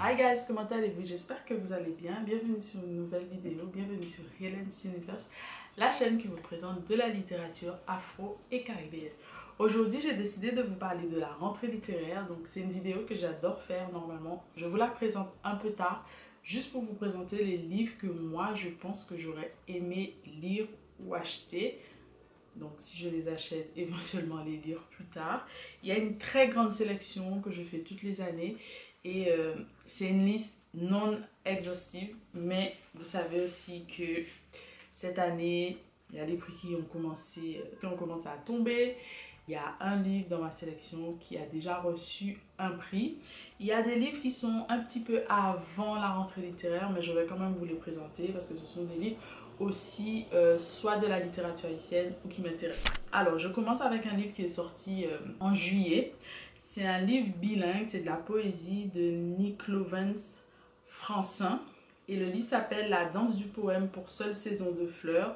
Hi guys, comment allez-vous? J'espère que vous allez bien. Bienvenue sur une nouvelle vidéo, bienvenue sur Helen's Universe, la chaîne qui vous présente de la littérature afro et caribéenne. Aujourd'hui, j'ai décidé de vous parler de la rentrée littéraire. Donc c'est une vidéo que j'adore faire normalement. Je vous la présente un peu tard, juste pour vous présenter les livres que moi je pense que j'aurais aimé lire ou acheter. Donc si je les achète, éventuellement les lire plus tard. Il y a une très grande sélection que je fais toutes les années. Et c'est une liste non exhaustive. Mais vous savez aussi que cette année, il y a des prix qui ont commencé à tomber. Il y a un livre dans ma sélection qui a déjà reçu un prix. Il y a des livres qui sont un petit peu avant la rentrée littéraire, mais je vais quand même vous les présenter parce que ce sont des livres aussi soit de la littérature haïtienne ou qui m'intéressent. Alors, je commence avec un livre qui est sorti en juillet. C'est un livre bilingue, c'est de la poésie de Nick Lovens Francin. Et le livre s'appelle La danse du poème pour seule saison de fleurs,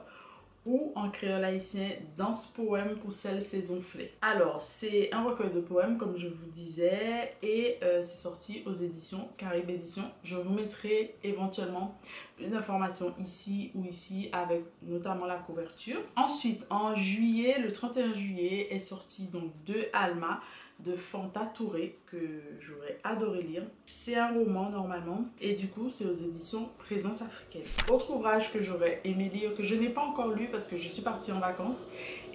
ou en créole haïtien, danse poème pour seule saison flée. Alors, c'est un recueil de poèmes, comme je vous disais, et c'est sorti aux éditions Caribe Éditions. Je vous mettrai éventuellement plus d'informations ici ou ici, avec notamment la couverture. Ensuite, en juillet, le 31 juillet, est sorti donc de Alma, de Fanta Touré, que j'aurais adoré lire. C'est un roman normalement et du coup c'est aux éditions Présence Africaine. Autre ouvrage que j'aurais aimé lire, que je n'ai pas encore lu parce que je suis partie en vacances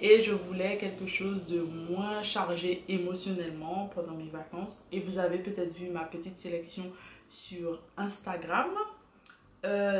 et je voulais quelque chose de moins chargé émotionnellement pendant mes vacances. Et vous avez peut-être vu ma petite sélection sur Instagram.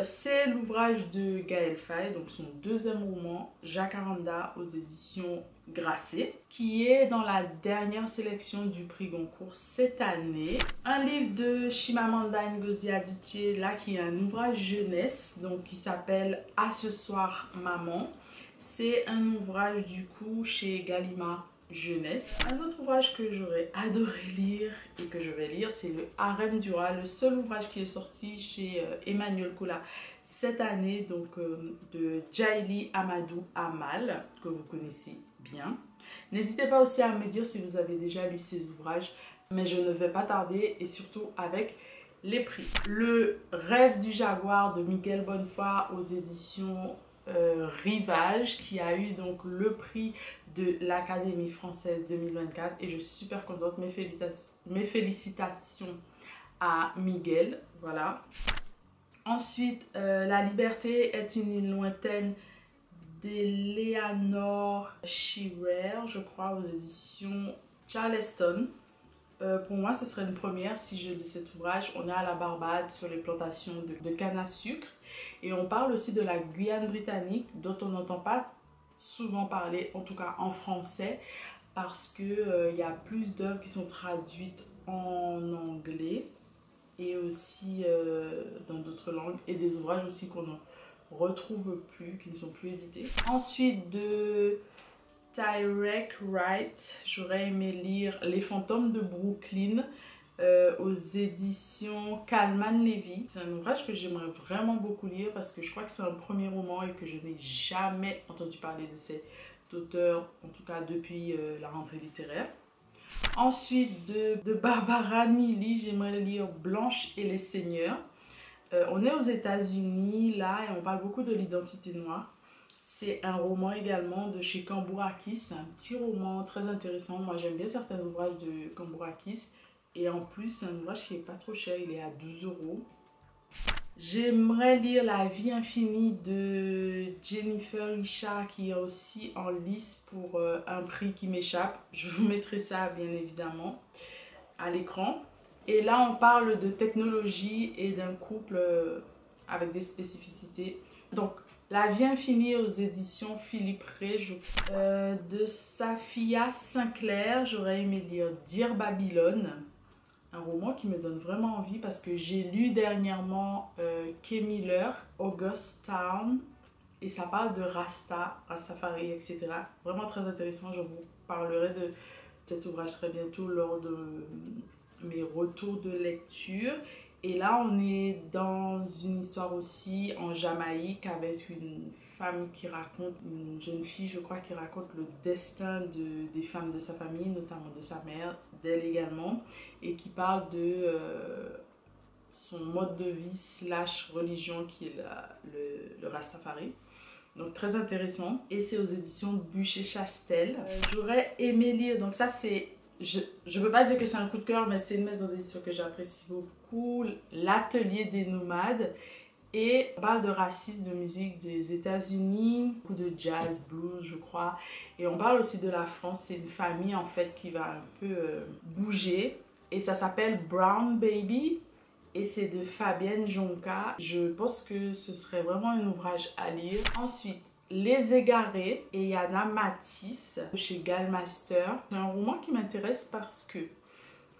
C'est l'ouvrage de Gaël Faye, donc son deuxième roman, Jacaranda, aux éditions Grasset, qui est dans la dernière sélection du prix Goncourt cette année. Un livre de Chimamanda Ngozi Adichie, là, qui est un ouvrage jeunesse, donc qui s'appelle À ce soir, maman. C'est un ouvrage du coup chez Gallimard Jeunesse. Un autre ouvrage que j'aurais adoré lire et que je vais lire, c'est le Harem du Roi, le seul ouvrage qui est sorti chez Emmanuel Kola cette année, donc de Djaïli Amadou Amal, que vous connaissez bien. N'hésitez pas aussi à me dire si vous avez déjà lu ces ouvrages, mais je ne vais pas tarder, et surtout avec les prix. Le Rêve du Jaguar de Miguel Bonnefoy aux éditions Rivage, qui a eu donc le prix de l'Académie française 2024, et je suis super contente. Mes félicitations à Miguel. Voilà. Ensuite, La liberté est une île lointaine d'Eleanor Shearer, je crois, aux éditions Charleston. Pour moi, ce serait une première si je lis cet ouvrage. On est à la Barbade sur les plantations de canne à sucre. Et on parle aussi de la Guyane britannique, dont on n'entend pas souvent parler, en tout cas en français, parce qu'il y a plus d'œuvres qui sont traduites en anglais et aussi dans d'autres langues, et des ouvrages aussi qu'on ne retrouve plus, qui ne sont plus édités. Ensuite, de Tyrek Wright, j'aurais aimé lire Les fantômes de Brooklyn aux éditions Kalman Levy. C'est un ouvrage que j'aimerais vraiment beaucoup lire parce que je crois que c'est un premier roman et que je n'ai jamais entendu parler de cet auteur, en tout cas depuis la rentrée littéraire. Ensuite, de Barbara Neely, j'aimerais lire Blanche et les Seigneurs. On est aux États-Unis là et on parle beaucoup de l'identité noire. C'est un roman également de chez Cambourakis. C'est un petit roman très intéressant. Moi, j'aime bien certains ouvrages de Cambourakis. Et en plus, c'est un ouvrage qui n'est pas trop cher. Il est à 12 €. J'aimerais lire La vie infinie de Jennifer Richard, qui est aussi en lice pour un prix qui m'échappe. Je vous mettrai ça, bien évidemment, à l'écran. Et là, on parle de technologie et d'un couple avec des spécificités. Donc, La vie infinie aux éditions Philippe Ray. De Safia Sinclair, j'aurais aimé lire Dire Babylone. Un roman qui me donne vraiment envie parce que j'ai lu dernièrement Kay Miller, August Town, et ça parle de Rastafari, etc. Vraiment très intéressant. Je vous parlerai de cet ouvrage très bientôt lors de mes retours de lecture. Et là, on est dans une histoire aussi en Jamaïque avec une femme qui raconte, une jeune fille, je crois, qui raconte le destin des femmes de sa famille, notamment de sa mère, d'elle également, et qui parle de son mode de vie slash religion qui est le Rastafari. Donc très intéressant. Et c'est aux éditions Bucher-Chastel. J'aurais aimé lire, donc ça c'est, je ne peux pas dire que c'est un coup de cœur, mais c'est une maison d'édition que j'apprécie beaucoup, L'Atelier des Nomades. Et on parle de racisme, de musique des États-Unis, beaucoup de jazz, blues, je crois. Et on parle aussi de la France. C'est une famille en fait qui va un peu bouger. Et ça s'appelle Brown Baby. Et c'est de Fabienne Jonca. Je pense que ce serait vraiment un ouvrage à lire. Ensuite, Les Égarés et Yana Matisse chez Gallmaster. C'est un roman qui m'intéresse parce que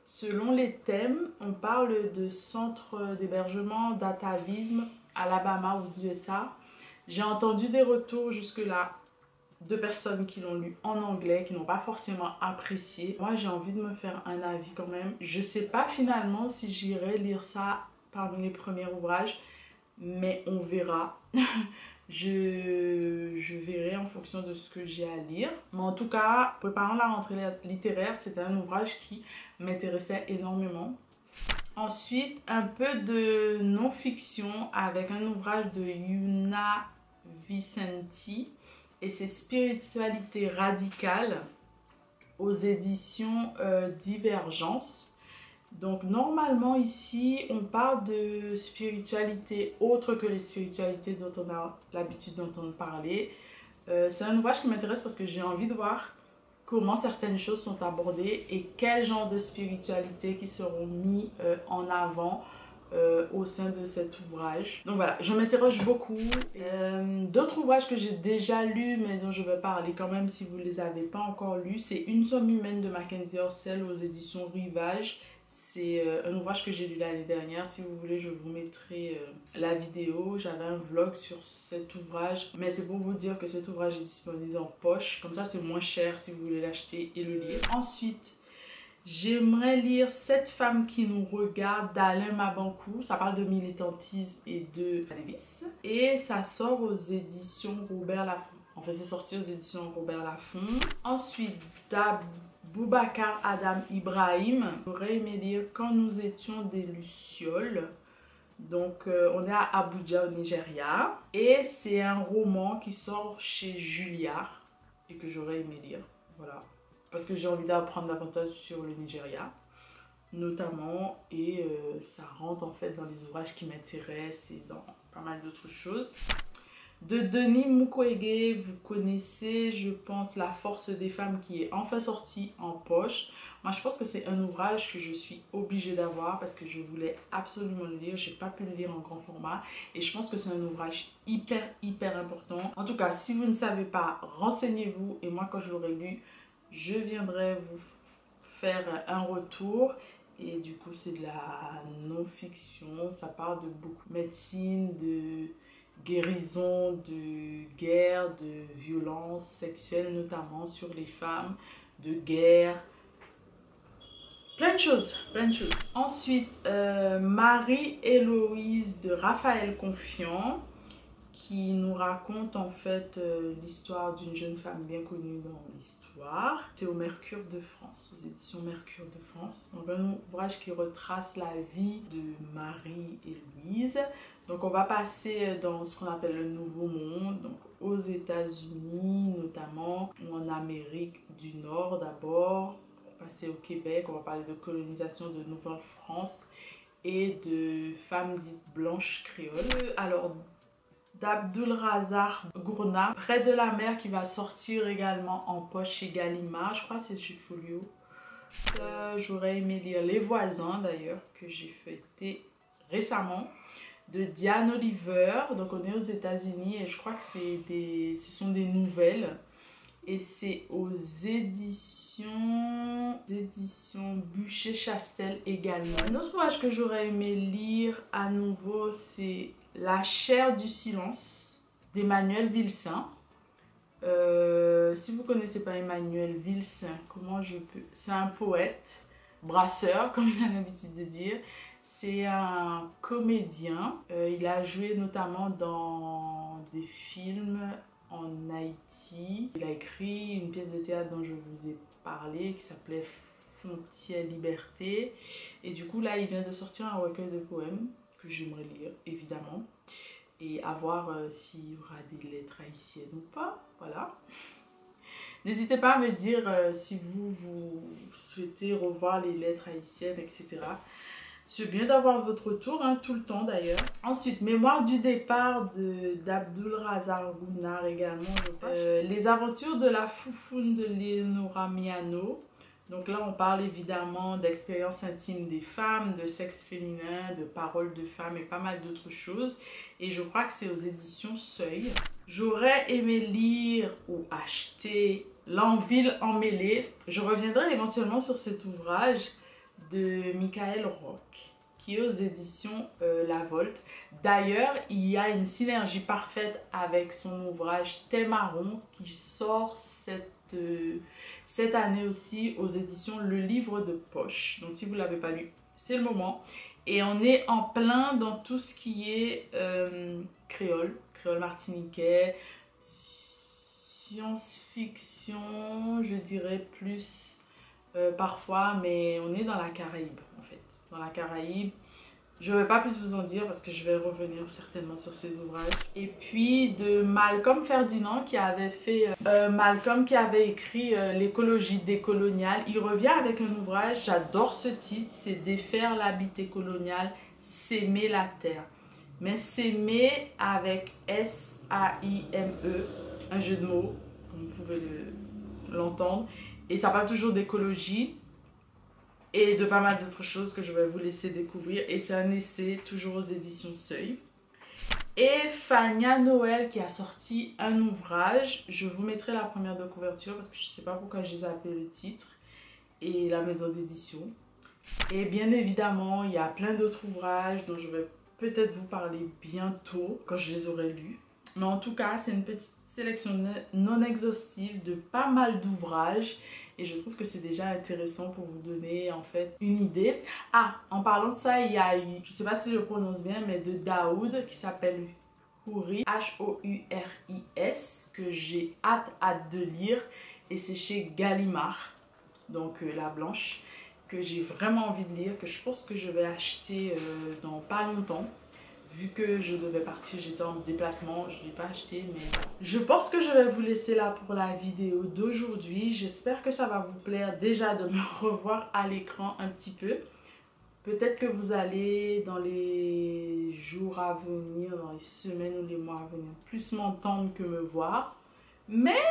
selon les thèmes, on parle de centre d'hébergement d'atavisme à Alabama aux USA. J'ai entendu des retours jusque-là de personnes qui l'ont lu en anglais, qui n'ont pas forcément apprécié. Moi, j'ai envie de me faire un avis quand même. Je sais pas finalement si j'irai lire ça parmi les premiers ouvrages, mais on verra. Je verrai en fonction de ce que j'ai à lire. Mais en tout cas, préparant la rentrée littéraire, c'était un ouvrage qui m'intéressait énormément. Ensuite, un peu de non-fiction avec un ouvrage de Yuna Vicenti et c'est Spiritualité radicale aux éditions Divergence. Donc normalement ici, on parle de spiritualité autre que les spiritualités dont on a l'habitude d'entendre parler. C'est un ouvrage qui m'intéresse parce que j'ai envie de voir comment certaines choses sont abordées et quel genre de spiritualité qui seront mis en avant au sein de cet ouvrage. Donc voilà, je m'interroge beaucoup. D'autres ouvrages que j'ai déjà lus mais dont je vais parler quand même si vous ne les avez pas encore lus, c'est Une somme humaine de Mackenzie Orsel aux éditions Rivage. C'est un ouvrage que j'ai lu l'année dernière. Si vous voulez, je vous mettrai la vidéo. J'avais un vlog sur cet ouvrage. Mais c'est pour vous dire que cet ouvrage est disponible en poche. Comme ça, c'est moins cher si vous voulez l'acheter et le lire. Ensuite, j'aimerais lire Cette femme qui nous regarde d'Alain Mabanckou. Ça parle de militantisme et de activisme. Et ça sort aux éditions Robert Laffont. En fait, c'est sorti aux éditions Robert Laffont. Ensuite, Boubacar Adam Ibrahim. J'aurais aimé lire Quand nous étions des lucioles. Donc on est à Abuja au Nigeria. Et c'est un roman qui sort chez Julliard et que j'aurais aimé lire. Voilà. Parce que j'ai envie d'apprendre davantage sur le Nigeria. Notamment. Et ça rentre en fait dans les ouvrages qui m'intéressent et dans pas mal d'autres choses. De Denis Mukwege, vous connaissez, je pense, La force des femmes qui est enfin sorti en poche. Moi, je pense que c'est un ouvrage que je suis obligée d'avoir parce que je voulais absolument le lire. Je n'ai pas pu le lire en grand format et je pense que c'est un ouvrage hyper important. En tout cas, si vous ne savez pas, renseignez-vous et moi, quand je l'aurai lu, je viendrai vous faire un retour. Et du coup, c'est de la non-fiction. Ça parle de beaucoup de médecine, de guérison, de guerre, de violence sexuelle notamment sur les femmes, de guerre, plein de choses, plein de choses. Ensuite, Marie-Héloïse de Raphaël Confiant qui nous raconte en fait l'histoire d'une jeune femme bien connue dans l'histoire. C'est au Mercure de France, aux éditions Mercure de France. Donc un ouvrage qui retrace la vie de Marie-Héloïse. Donc on va passer dans ce qu'on appelle le Nouveau Monde, donc aux États-Unis notamment, ou en Amérique du Nord d'abord. Pour passer au Québec, on va parler de colonisation de Nouvelle-France et de femmes dites blanches créoles. Alors, d'Abdulrazak Gurnah, Près de la mer, qui va sortir également en poche chez Gallimard, je crois que c'est chez Folio. J'aurais aimé lire Les Voisins d'ailleurs, que j'ai feuilleté récemment, de Diane Oliver. Donc on est aux États-Unis et je crois que ce sont des nouvelles. Et c'est aux éditions Bucher-Chastel également. Un autre ouvrage que j'aurais aimé lire à nouveau, c'est La chair du silence d'Emmanuel Vilsain. Si vous ne connaissez pas Emmanuel Vilsain, comment je peux... C'est un poète, brasseur, comme il a l'habitude de dire. C'est un comédien. Il a joué notamment dans des films en Haïti. Il a écrit une pièce de théâtre dont je vous ai parlé qui s'appelait Fontière Liberté. Et du coup là il vient de sortir un recueil de poèmes que j'aimerais lire évidemment. Et à voir s'il y aura des lettres haïtiennes ou pas, voilà. N'hésitez pas à me dire si vous souhaitez revoir les lettres haïtiennes, etc. C'est bien d'avoir votre tour, hein, tout le temps d'ailleurs. Ensuite, Mémoire du départ d'Abdul Razak Gumnar également. Les aventures de la foufoune de Leonora Miano. Donc là, on parle évidemment d'expériences intimes des femmes, de sexe féminin, de paroles de femmes et pas mal d'autres choses. Et je crois que c'est aux éditions Seuil. J'aurais aimé lire ou acheter L'Enville emmêlée. Je reviendrai éventuellement sur cet ouvrage de Michael Roch, qui est aux éditions La Volte. D'ailleurs, il y a une synergie parfaite avec son ouvrage Thé marron qui sort cette année aussi aux éditions Le Livre de Poche. Donc si vous ne l'avez pas lu, c'est le moment. Et on est en plein dans tout ce qui est créole martiniquais, science-fiction, je dirais plus parfois, mais on est dans la Caraïbe en fait. Dans la Caraïbe, je ne vais pas plus vous en dire parce que je vais revenir certainement sur ces ouvrages. Et puis de Malcolm Ferdinand qui avait fait, qui avait écrit L'écologie décoloniale. Il revient avec un ouvrage, j'adore ce titre, c'est Défaire l'habité colonial, s'aimer la terre. Mais s'aimer avec S-A-I-M-E, un jeu de mots, comme vous pouvez l'entendre. Et ça parle toujours d'écologie et de pas mal d'autres choses que je vais vous laisser découvrir. Et c'est un essai, toujours aux éditions Seuil. Et Fania Noël qui a sorti un ouvrage. Je vous mettrai la première de couverture parce que je ne sais pas pourquoi je les ai appelés le titre. Et la maison d'édition. Et bien évidemment, il y a plein d'autres ouvrages dont je vais peut-être vous parler bientôt quand je les aurai lus. Mais en tout cas, c'est une petite sélection non exhaustive de pas mal d'ouvrages. Et je trouve que c'est déjà intéressant pour vous donner en fait une idée. Ah, en parlant de ça, il y a eu, je ne sais pas si je le prononce bien, mais de Daoud qui s'appelle Houris, H-O-U-R-I-S, que j'ai hâte de lire. Et c'est chez Gallimard, donc la blanche, que j'ai vraiment envie de lire, que je pense que je vais acheter dans pas longtemps. Vu que je devais partir, j'étais en déplacement, je ne l'ai pas acheté, mais je pense que je vais vous laisser là pour la vidéo d'aujourd'hui. J'espère que ça va vous plaire déjà de me revoir à l'écran un petit peu. Peut-être que vous allez dans les jours à venir, dans les semaines ou les mois à venir, plus m'entendre que me voir. Mais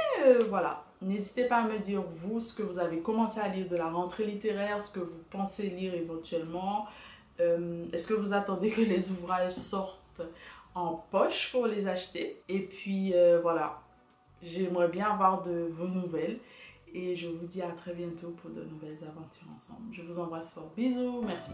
voilà, n'hésitez pas à me dire vous ce que vous avez commencé à lire de la rentrée littéraire, ce que vous pensez lire éventuellement. Est-ce que vous attendez que les ouvrages sortent en poche pour les acheter? Et puis voilà, j'aimerais bien avoir de vos nouvelles. Et je vous dis à très bientôt pour de nouvelles aventures ensemble. Je vous embrasse fort. Bisous, merci.